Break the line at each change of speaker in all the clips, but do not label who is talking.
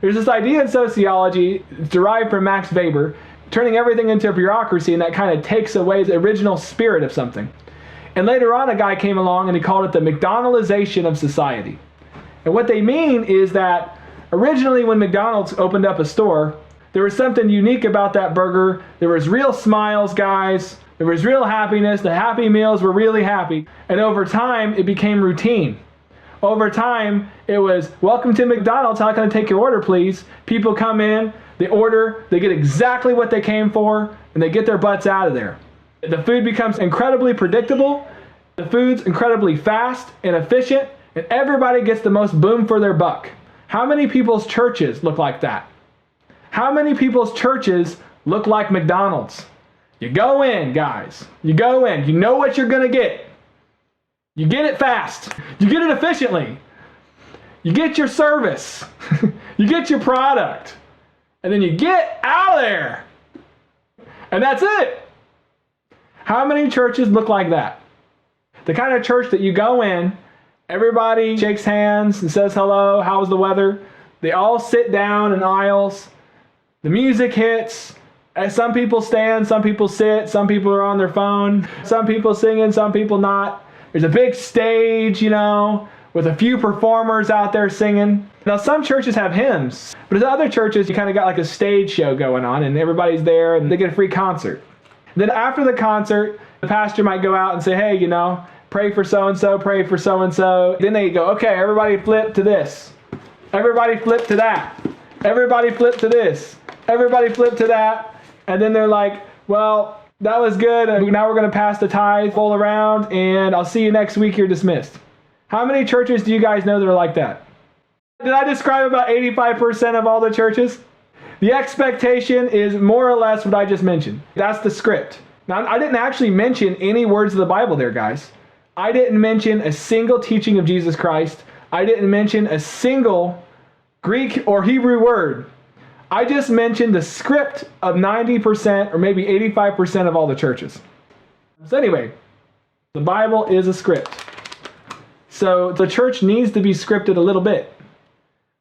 There's this idea in sociology, it's derived from Max Weber, turning everything into a bureaucracy, and that kind of takes away the original spirit of something. And later on, a guy came along and he called it the McDonaldization of society. And what they mean is that originally when McDonald's opened up a store, there was something unique about that burger. There was real smiles, guys. There was real happiness. The Happy Meals were really happy. And over time, it became routine. Over time, it was, welcome to McDonald's. How can I take your order, please? People come in, they order, they get exactly what they came for, and they get their butts out of there. The food becomes incredibly predictable. The food's incredibly fast and efficient, and everybody gets the most boom for their buck. How many people's churches look like that? How many people's churches look like McDonald's? You go in, guys. You go in. You know what you're going to get. You get it fast. You get it efficiently. You get your service. You get your product. And then you get out of there. And that's it. How many churches look like that? The kind of church that you go in, everybody shakes hands and says hello, how's the weather? They all sit down in aisles. The music hits. Some people stand, some people sit, some people are on their phone, some people singing, some people not. There's a big stage, with a few performers out there singing. Now, some churches have hymns, but at other churches, you kind of got like a stage show going on, and everybody's there, and they get a free concert. Then after the concert, the pastor might go out and say, hey, pray for so-and-so, pray for so-and-so. Then they go, okay, everybody flip to this. Everybody flip to that. Everybody flip to this. Everybody flip to that. And then they're like, well, that was good. And now we're going to pass the tithe all around, and I'll see you next week. You're dismissed. How many churches do you guys know that are like that? Did I describe about 85% of all the churches? The expectation is more or less what I just mentioned. That's the script. Now, I didn't actually mention any words of the Bible there, guys. I didn't mention a single teaching of Jesus Christ. I didn't mention a single Greek or Hebrew word. I just mentioned the script of 90% or maybe 85% of all the churches. So anyway, the Bible is a script. So the church needs to be scripted a little bit.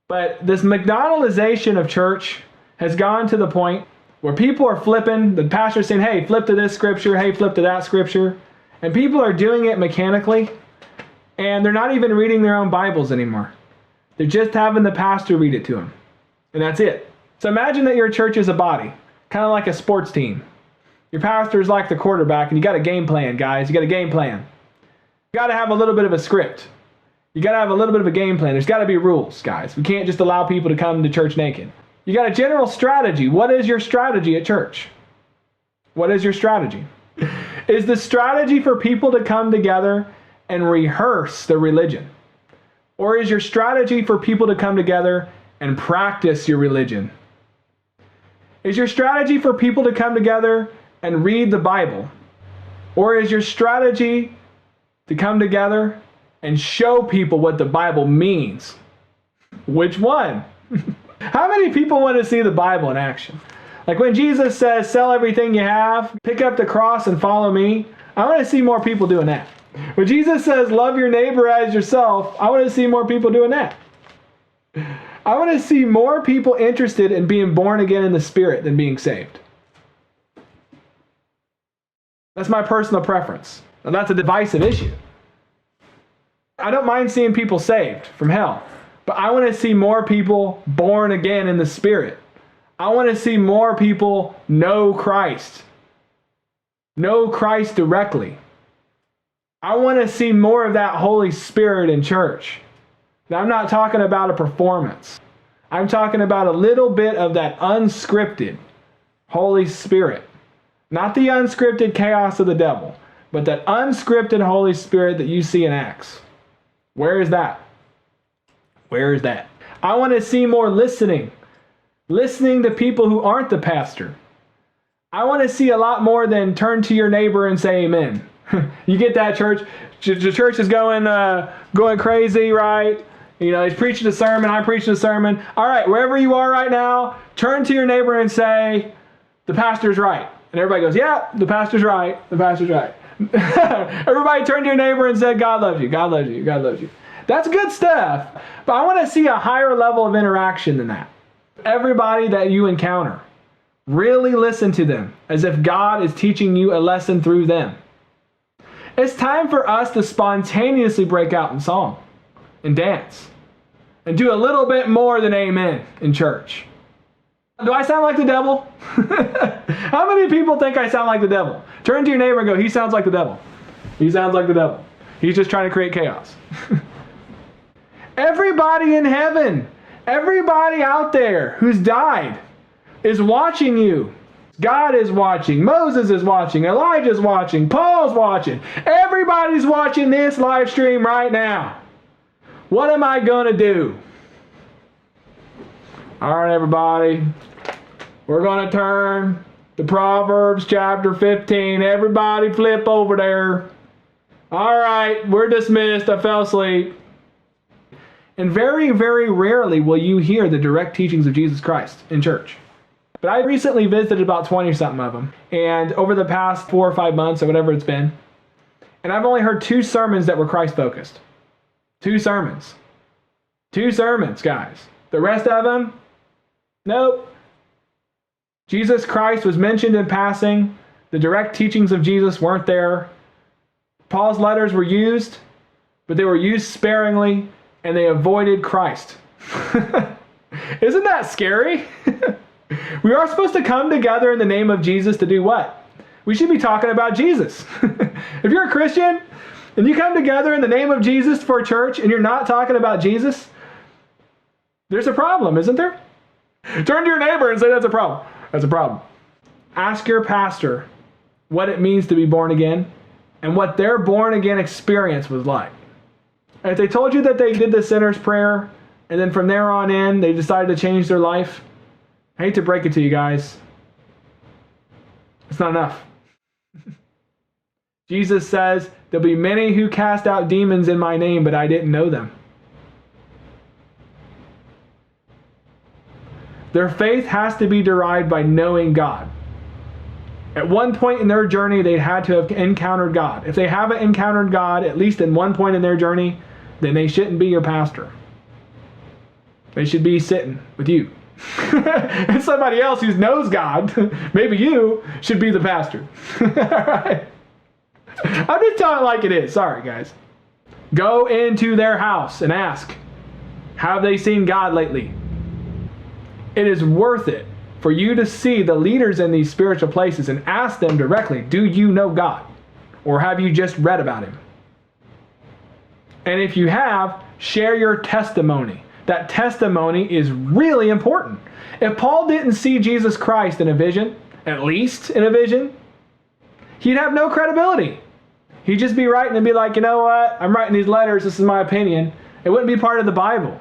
But this McDonaldization of church has gone to the point where people are flipping. The pastor's saying, hey, flip to this scripture. Hey, flip to that scripture. And people are doing it mechanically. And they're not even reading their own Bibles anymore. They're just having the pastor read it to them. And that's it. So imagine that your church is a body, kind of like a sports team. Your pastor is like the quarterback, and you got a game plan, guys. You got a game plan. You got to have a little bit of a script. You got to have a little bit of a game plan. There's got to be rules, guys. We can't just allow people to come to church naked. You got a general strategy. What is your strategy at church? What is your strategy? Is the strategy for people to come together and rehearse their religion? Or is your strategy for people to come together and practice your religion? Is your strategy for people to come together and read the Bible? Or is your strategy to come together and show people what the Bible means? Which one? How many people want to see the Bible in action? Like when Jesus says, sell everything you have, pick up the cross and follow me. I want to see more people doing that. When Jesus says, love your neighbor as yourself, I want to see more people doing that. I want to see more people interested in being born again in the Spirit than being saved. That's my personal preference. Now, that's a divisive issue. I don't mind seeing people saved from hell, but I want to see more people born again in the Spirit. I want to see more people know Christ. Know Christ directly. I want to see more of that Holy Spirit in church. Now, I'm not talking about a performance. I'm talking about a little bit of that unscripted Holy Spirit. Not the unscripted chaos of the devil, but that unscripted Holy Spirit that you see in Acts. Where is that? Where is that? I want to see more listening. Listening to people who aren't the pastor. I want to see a lot more than turn to your neighbor and say amen. You get that, church? The church is going crazy, right? He's preaching a sermon, I'm preaching a sermon. All right, wherever you are right now, turn to your neighbor and say, the pastor's right. And everybody goes, yeah, the pastor's right, the pastor's right. Everybody turn to your neighbor and say, God loves you, God loves you, God loves you. That's good stuff. But I want to see a higher level of interaction than that. Everybody that you encounter, really listen to them as if God is teaching you a lesson through them. It's time for us to spontaneously break out in song and dance and do a little bit more than amen in church. Do I sound like the devil? How many people think I sound like the devil? Turn to your neighbor and go, he sounds like the devil. He sounds like the devil. He's just trying to create chaos. Everybody in heaven, everybody out there who's died is watching you. God is watching. Moses is watching. Elijah's watching. Paul's watching. Everybody's watching this live stream right now. What am I going to do? All right, everybody. We're going to turn to Proverbs chapter 15. Everybody flip over there. All right, we're dismissed. I fell asleep. And very, very rarely will you hear the direct teachings of Jesus Christ in church. But I recently visited about 20-something of them. And over the past 4 or 5 months or whatever it's been. And I've only heard 2 sermons that were Christ-focused. 2 sermons. 2 sermons, guys. The rest of them, nope. Jesus Christ was mentioned in passing. The direct teachings of Jesus weren't there. Paul's letters were used, but they were used sparingly, and they avoided Christ. Isn't that scary? We are supposed to come together in the name of Jesus to do what? We should be talking about Jesus. If you're a Christian and you come together in the name of Jesus for a church and you're not talking about Jesus, there's a problem, isn't there? Turn to your neighbor and say that's a problem. That's a problem. Ask your pastor what it means to be born again and what their born again experience was like. And if they told you that they did the sinner's prayer and then from there on in they decided to change their life, I hate to break it to you guys, it's not enough. Jesus says, there'll be many who cast out demons in my name, but I didn't know them. Their faith has to be derived by knowing God. At one point in their journey, they had to have encountered God. If they haven't encountered God, at least in one point in their journey, then they shouldn't be your pastor. They should be sitting with you. And somebody else who knows God, maybe you, should be the pastor. All right? I'm just telling it like it is. Sorry, guys. Go into their house and ask, have they seen God lately? It is worth it for you to see the leaders in these spiritual places and ask them directly, do you know God? Or have you just read about him? And if you have, share your testimony. That testimony is really important. If Paul didn't see Jesus Christ in a vision, at least in a vision, he'd have no credibility. He'd just be writing and be like, you know what? I'm writing these letters. This is my opinion. It wouldn't be part of the Bible.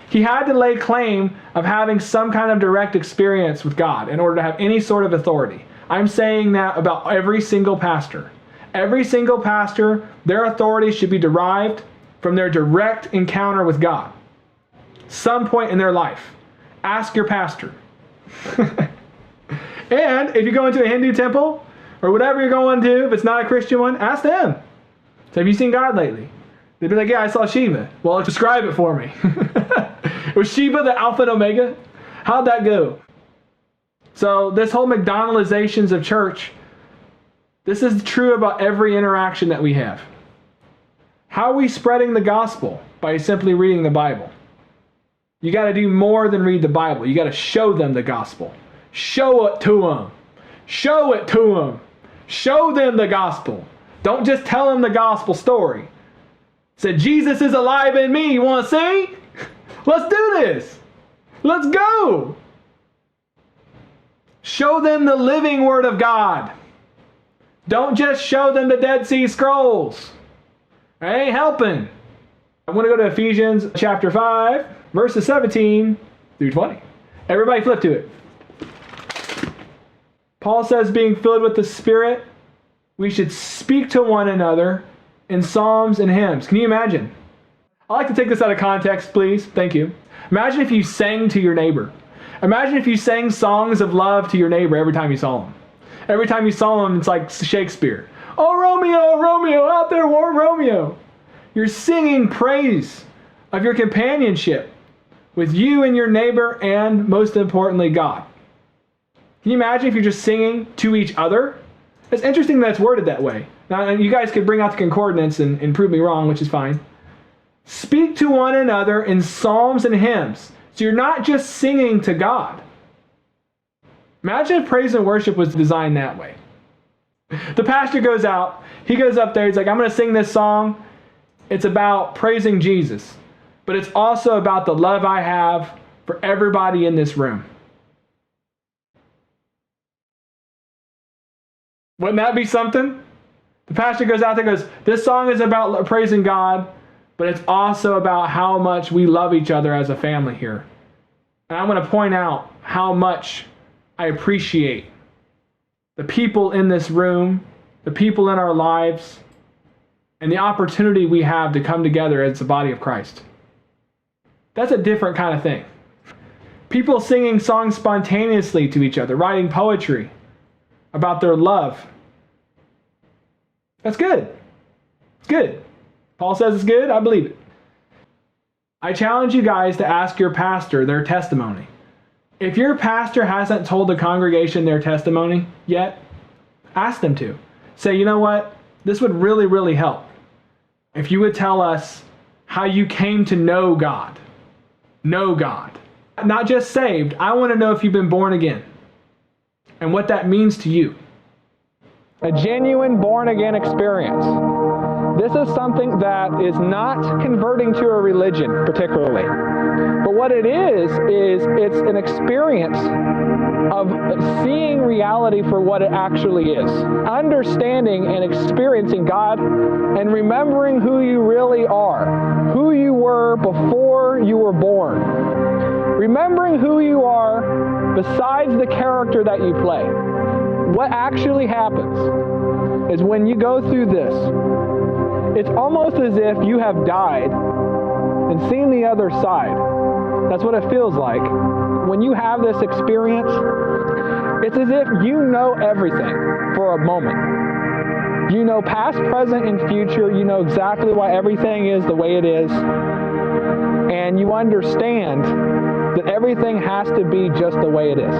He had to lay claim of having some kind of direct experience with God in order to have any sort of authority. I'm saying that about every single pastor. Every single pastor, their authority should be derived from their direct encounter with God. Some point in their life. Ask your pastor. And if you go into a Hindu temple, or whatever you're going to, if it's not a Christian one, ask them. So have you seen God lately? They'd be like, yeah, I saw Shiva. Well, describe it for me. Was Shiva the Alpha and Omega? How'd that go? So this whole McDonaldizations of church, this is true about every interaction that we have. How are we spreading the gospel? By simply reading the Bible. You got to do more than read the Bible. You got to show them the gospel. Show it to them. Show it to them. Show them the gospel. Don't just tell them the gospel story. Said, Jesus is alive in me. You want to see? Let's do this. Let's go. Show them the living Word of God. Don't just show them the Dead Sea Scrolls. That ain't helping. I want to go to Ephesians chapter 5, verses 17 through 20. Everybody flip to it. Paul says, being filled with the Spirit, we should speak to one another in psalms and hymns. Can you imagine? I like to take this out of context, please. Thank you. Imagine if you sang to your neighbor. Imagine if you sang songs of love to your neighbor every time you saw him. Every time you saw him, it's like Shakespeare. Oh, Romeo, Romeo, out there, war Romeo. You're singing praise of your companionship with you and your neighbor and, most importantly, God. Can you imagine if you're just singing to each other? It's interesting that it's worded that way. Now, you guys could bring out the concordance and prove me wrong, which is fine. Speak to one another in psalms and hymns. So you're not just singing to God. Imagine if praise and worship was designed that way. The pastor goes out, he goes up there, he's like, I'm going to sing this song. It's about praising Jesus, but it's also about the love I have for everybody in this room. Wouldn't that be something? The pastor goes out there and goes, this song is about praising God, but it's also about how much we love each other as a family here. And I'm going to point out how much I appreciate the people in this room, the people in our lives, and the opportunity we have to come together as the body of Christ. That's a different kind of thing. People singing songs spontaneously to each other, writing poetry about their love. That's good. It's good. Paul says it's good. I believe it. I challenge you guys to ask your pastor their testimony. If your pastor hasn't told the congregation their testimony yet, ask them to. Say, you know what? This would really, really help if you would tell us how you came to know God. Know God. Not just saved. I want to know if you've been born again and what that means to you. A genuine born-again experience. This is something that is not converting to a religion particularly. But what it is it's an experience of seeing reality for what it actually is. Understanding and experiencing God and remembering who you really are. Who you were before you were born. Remembering who you are besides the character that you play. What actually happens is when you go through this, it's almost as if you have died and seen the other side. That's what it feels like. When you have this experience, it's as if you know everything for a moment. You know past, present, and future. You know exactly why everything is the way it is. And you understand that everything has to be just the way it is.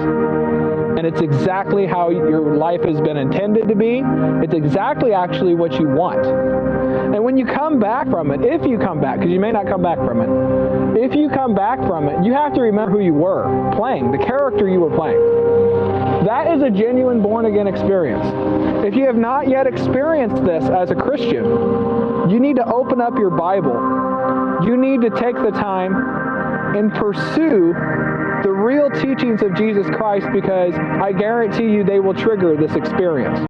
And it's exactly how your life has been intended to be. It's exactly actually what you want. And when you come back from it, if you come back, because you may not come back from it, if you come back from it, you have to remember who you were playing, the character you were playing. That is a genuine born-again experience. If you have not yet experienced this as a Christian, you need to open up your Bible. You need to take the time and pursue the real teachings of Jesus Christ, because I guarantee you they will trigger this experience.